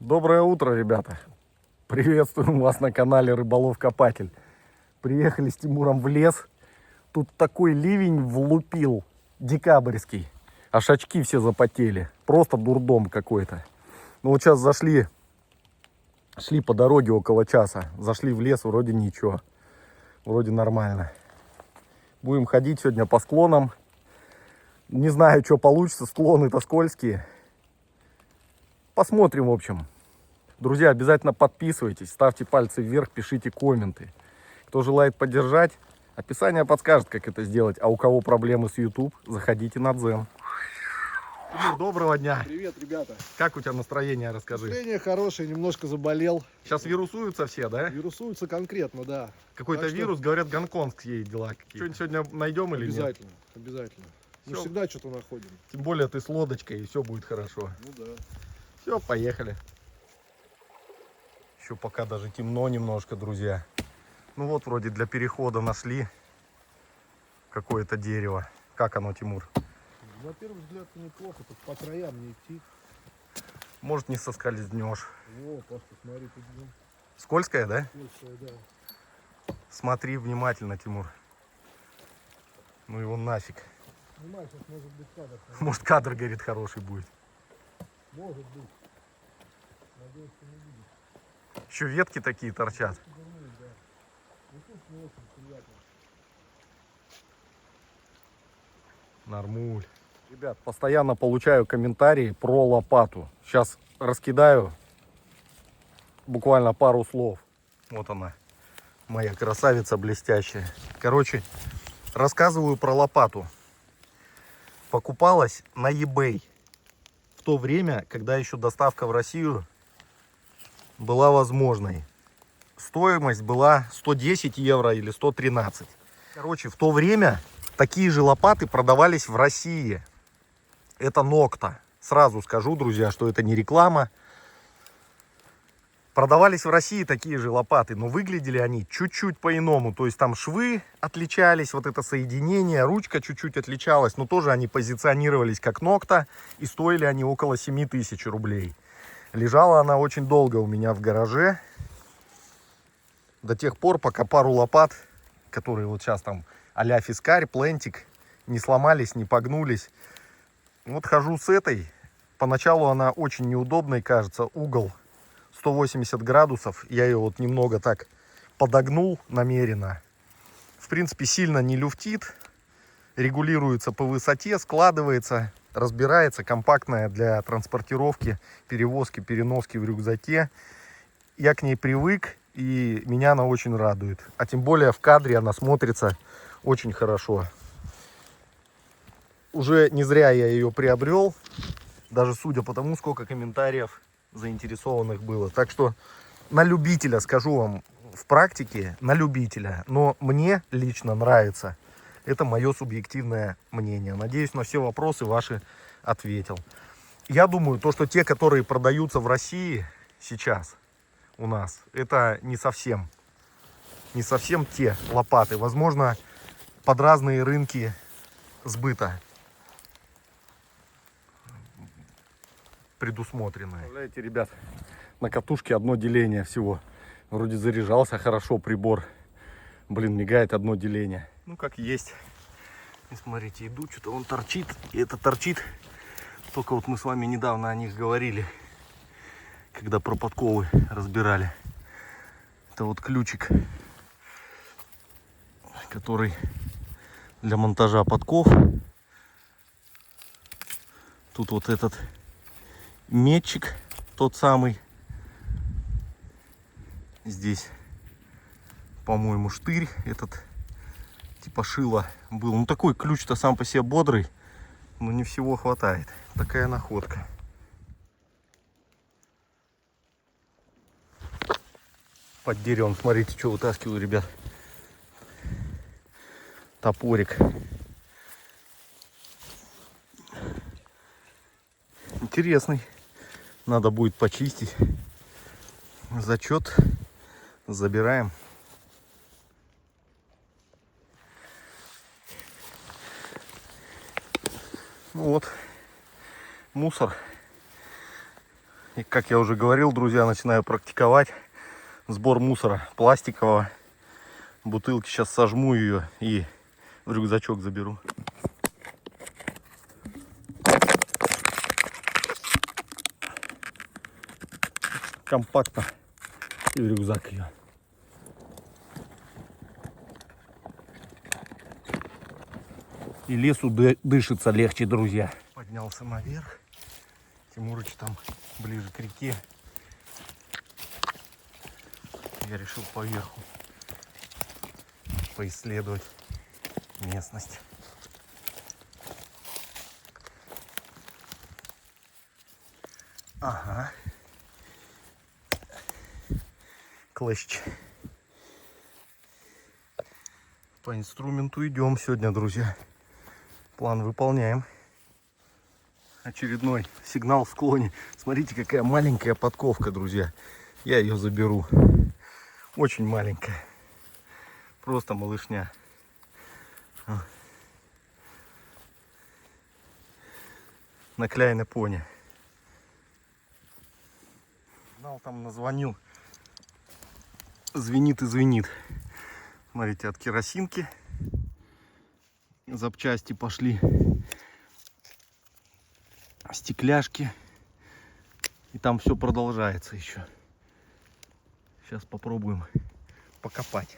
Доброе утро, ребята. Приветствуем вас на канале Рыболов-Копатель. Приехали с Тимуром в лес. Тут такой ливень влупил, декабрьский. Аж очки все запотели. Просто дурдом какой-то. Ну вот сейчас шли по дороге около часа. Зашли в лес, вроде ничего. Вроде нормально. Будем ходить сегодня по склонам. Не знаю, что получится. Склоны-то скользкие. Посмотрим, в общем. Друзья, обязательно подписывайтесь, ставьте пальцы вверх, пишите комменты. Кто желает поддержать, описание подскажет, как это сделать. А у кого проблемы с YouTube, заходите на Дзен. Тимур, доброго дня. Привет, ребята. Как у тебя настроение, расскажи. Настроение хорошее, немножко заболел. Сейчас вирусуются все, да? Вирусуются конкретно, да. Какой-то Так что вирус, говорят, гонконгские дела какие-то. Что-нибудь сегодня найдем или нет? Обязательно, обязательно. Мы Всё. всегда что-то находим. Тем более ты с лодочкой, и все будет хорошо. Ну да. Все, поехали. Еще пока даже темно немножко, друзья. Ну вот, вроде для перехода нашли какое-то дерево. Как оно, Тимур? На первый взгляд неплохо, тут по краям не идти. Может, не соскользнешь. О, Паш, посмотри, тут Скользкое, да? скользкое, да. Смотри внимательно, Тимур. Ну его нафиг. Снимай, сейчас может быть кадр. Может, кадр, говорит, хороший будет. Может быть. Надеюсь, что не видишь. Еще ветки такие торчат. Да. Ну тут не очень приятно. Нормуль. Ребят, постоянно получаю комментарии про лопату. Сейчас раскидаю буквально пару слов. Вот она, моя красавица блестящая. Короче, рассказываю про лопату. Покупалась на eBay в то время, когда еще доставка в Россию была возможной. Стоимость была 110 евро или 113. Короче, в то время такие же лопаты продавались в России. Это Nokta. Сразу скажу, друзья, что это не реклама. Продавались в России такие же лопаты, но выглядели они чуть-чуть по-иному. То есть там швы отличались, вот это соединение, ручка чуть-чуть отличалась. Но тоже они позиционировались как Nokta и стоили они около 7000 рублей. Лежала она очень долго у меня в гараже. До тех пор, пока пару лопат, которые вот сейчас там а-ля Фискарь, Плентик, не сломались, не погнулись. Вот хожу с этой. Поначалу она очень неудобной, кажется. Угол 180 градусов. Я ее вот немного так подогнул намеренно. В принципе, сильно не люфтит. Регулируется по высоте, складывается, разбирается. Компактная для транспортировки, перевозки, переноски в рюкзаке. Я к ней привык, и меня она очень радует. А тем более в кадре она смотрится очень хорошо. Уже не зря я ее приобрел. Даже судя по тому, сколько комментариев заинтересованных было. Так что на любителя, скажу вам, в практике на любителя. Но мне лично нравится. Это мое субъективное мнение. Надеюсь, на все вопросы ваши ответил. Я думаю, то, что те, которые продаются в России сейчас у нас, это не совсем те лопаты. Возможно, под разные рынки сбыта предусмотрены. Представляете, ребят, на катушке одно деление всего. Вроде заряжался хорошо прибор. Блин, мигает одно деление. Ну, как есть. И смотрите, иду, что-то он торчит. И это торчит. Только вот мы с вами недавно о них говорили, когда про подковы разбирали. Это вот ключик, который для монтажа подков. Тут вот этот метчик, тот самый. Здесь, по-моему, штырь этот, типа шило был. Ну, такой ключ-то сам по себе бодрый, но не всего хватает. Такая находка. Под деревом, смотрите, что вытаскиваю, ребят. Топорик. Интересный. Надо будет почистить. Зачет. Забираем. Ну вот. Мусор. И, как я уже говорил, друзья, начинаю практиковать сбор мусора пластикового. Бутылки сейчас сожму ее и в рюкзачок заберу. Компактно. И в рюкзак ее. И лесу дышится легче, друзья. Поднялся наверх. Тимурыч там ближе к реке. Я решил поверху поисследовать местность. Ага. Клещ. По инструменту идем сегодня, друзья. План выполняем. Очередной сигнал в склоне. Смотрите, какая маленькая подковка, друзья. Я ее заберу. Очень маленькая. Просто малышня. На Кляйне пони. Сигнал там назвонил. Звенит и звенит. Смотрите, от керосинки запчасти пошли. Стекляшки. И там все продолжается еще. Сейчас попробуем покопать.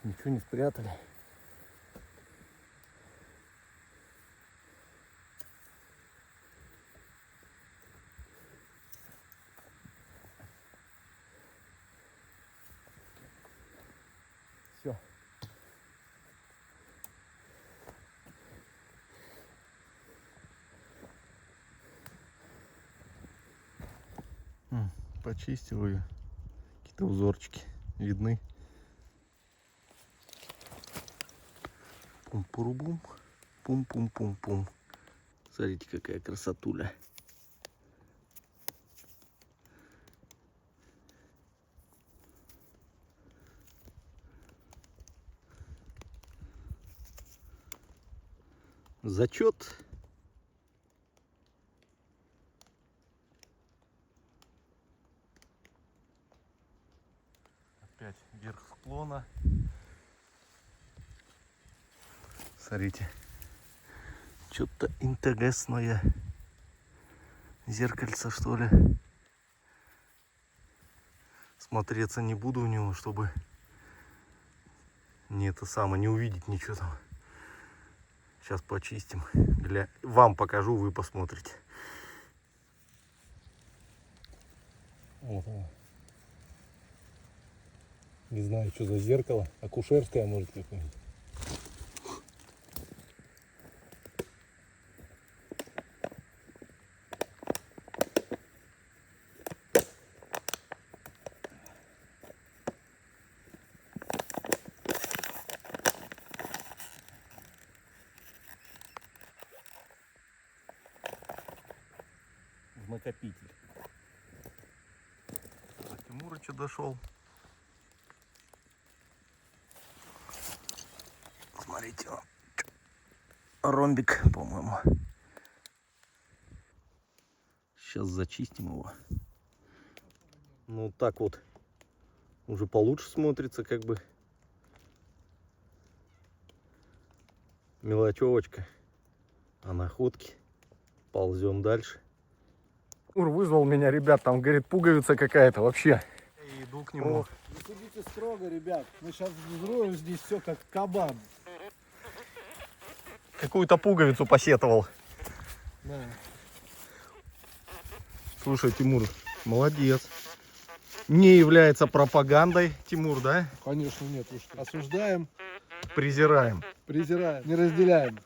Ничего не спрятали. Все. Почистил ее. Какие-то узорчики видны. Пум-пуру-бум. Пум-пум-пум-пум. Смотрите, какая красотуля. Зачет. Опять вверх склона. Смотрите. Что-то интересное. Зеркальце, что ли. Смотреться не буду в него, чтобы не это самое, не увидеть ничего там. Сейчас почистим. Вам покажу, вы посмотрите. Ого. Не знаю, что за зеркало. Акушерское, может, какое-нибудь. Накопитель. До Тимурыча дошел. Смотрите, ромбик, по-моему. Сейчас зачистим его. Ну так вот уже получше смотрится, как бы мелочевочка. А находки ползем дальше. Ур вызвал меня, ребят, там, говорит, пуговица какая-то вообще. Я иду к нему. Не судите строго, ребят. Мы сейчас взроем здесь все как кабан. Какую-то пуговицу посетовал. Да. Слушай, Тимур, молодец. Не является пропагандой, Тимур, да? Конечно, нет. Уж осуждаем, Презираем. презираем, не разделяем.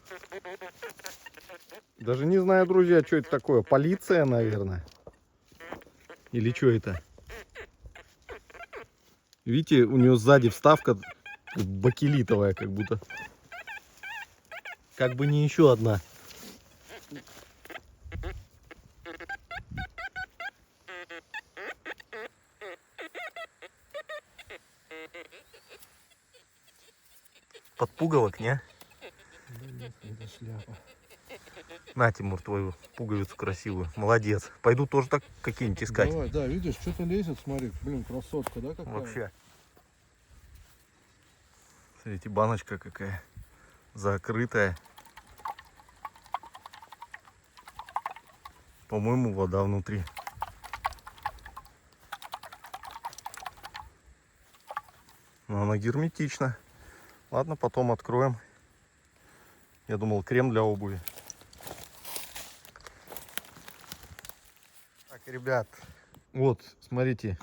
Даже не знаю, друзья, что это такое. Полиция, наверное. Или что это? Видите, у нее сзади вставка бакелитовая, как будто. Как бы не еще одна. Подпуговок, не? Да нет, это шляпа. На, Тимур, твою пуговицу красивую. Молодец. Пойду тоже так какие-нибудь искать. Давай, да, видишь, что-то лезет, смотри. Блин, красотка, да, какая? Вообще. Смотрите, баночка какая. Закрытая. По-моему, вода внутри. Но она герметична. Ладно, потом откроем. Я думал, крем для обуви. Так, ребят, вот, смотрите,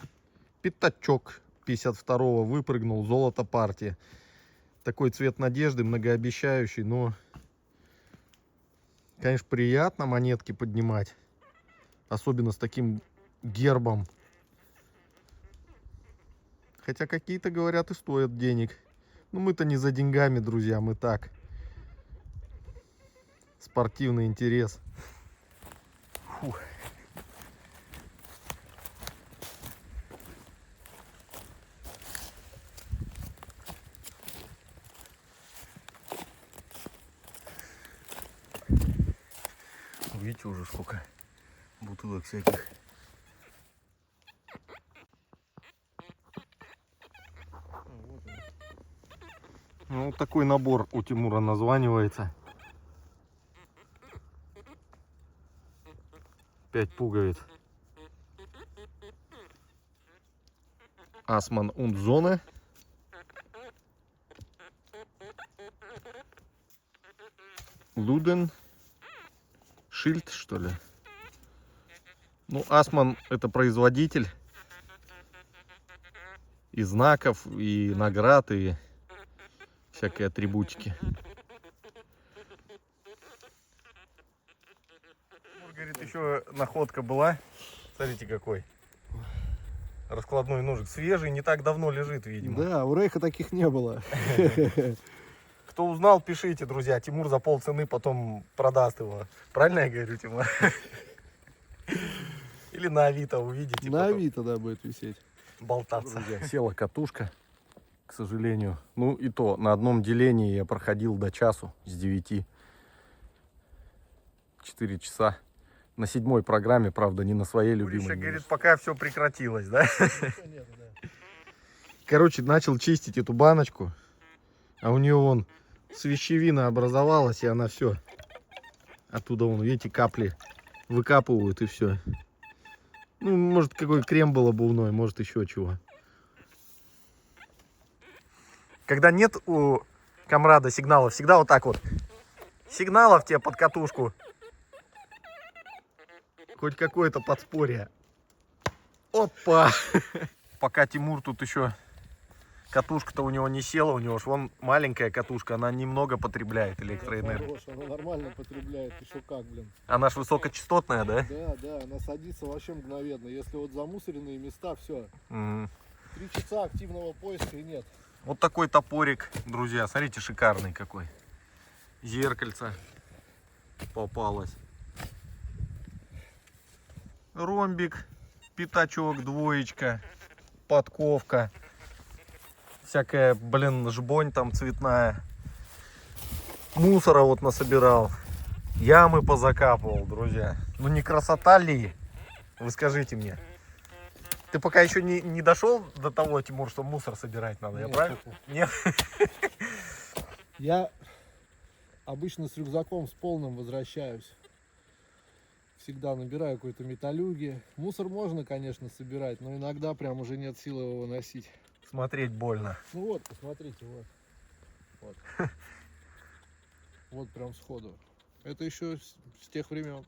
пятачок 52-го выпрыгнул, золото партии. Такой цвет надежды, многообещающий, но, конечно, приятно монетки поднимать. Особенно с таким гербом. Хотя какие-то, говорят, и стоят денег. Но мы-то не за деньгами, друзья, мы так. Спортивный интерес. Фух. Видите уже сколько бутылок всяких. Ну, вот такой набор у Тимура названивается. 5 пуговиц. Асман und Sonne. Луден. Шильд, что ли? Ну, Асман это производитель. И знаков, и наград, и всякой атрибутики. Говорит, еще находка была. Смотрите, какой. Раскладной ножик. Свежий, не так давно лежит, видимо. Да, у Рейха таких не было. Кто узнал, пишите, друзья. Тимур за полцены потом продаст его. Правильно я говорю, Тимур? Или на Авито увидите. На потом Авито, да, будет висеть. болтаться. Друзья, села катушка, к сожалению. Ну и то, на одном делении я проходил до часу с 9. 4 часа. На 7-й программе, правда, не на своей любимой. Говорит, пока все прекратилось, да? Короче, начал чистить эту баночку. А у нее вон свещевина образовалась, и она все. Оттуда вон, видите, капли выкапывают, и все. Ну, может, какой крем был обувной, может, еще чего. Когда нет у комрада сигналов, всегда вот так вот. Сигналов тебе под катушку. Хоть какое-то подспорье. Опа! Пока Тимур тут еще... Катушка-то у него не села, у него ж вон маленькая катушка, она немного потребляет электроэнергию. Хорошая, она нормально потребляет, еще как, блин. Она ж высокочастотная, да? Да, да, она садится вообще мгновенно. Если вот замусоренные места, все. 3 часа активного поиска и нет. Вот такой топорик, друзья. Смотрите, шикарный какой. Зеркальце попалось. Ромбик, пятачок, двоечка, подковка. Всякая, блин, жбонь там цветная. Мусора вот насобирал. Ямы позакапывал, друзья. Ну не красота ли? Вы скажите мне. Ты пока еще не дошел до того, Тимур, что мусор собирать надо, я Нет, правильно? Нет? Я обычно с рюкзаком с полным возвращаюсь. Всегда набираю какой-то металлюги. Мусор можно, конечно, собирать, но иногда прям уже нет силы его выносить. Смотреть больно. Ну вот, посмотрите, вот. Вот, вот прям сходу. Это еще с тех времен.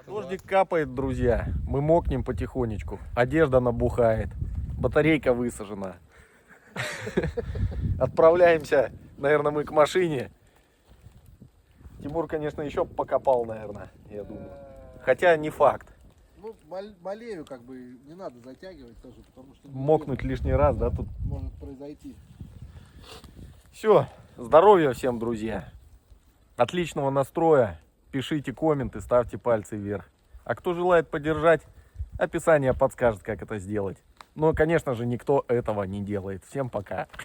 Дождик капает, друзья. Мы мокнем потихонечку. Одежда набухает. Батарейка высажена. Отправляемся, наверное, мы к машине. Тимур, конечно, еще покопал, наверное, я думаю. Хотя не факт. Ну, болею, как бы, не надо затягивать тоже, потому что... Мокнуть лишний раз, да, тут. Может произойти. Все, здоровья всем, друзья. Отличного настроя. Пишите комменты, ставьте пальцы вверх. А кто желает поддержать, описание подскажет, как это сделать. Но, конечно же, никто этого не делает. Всем пока.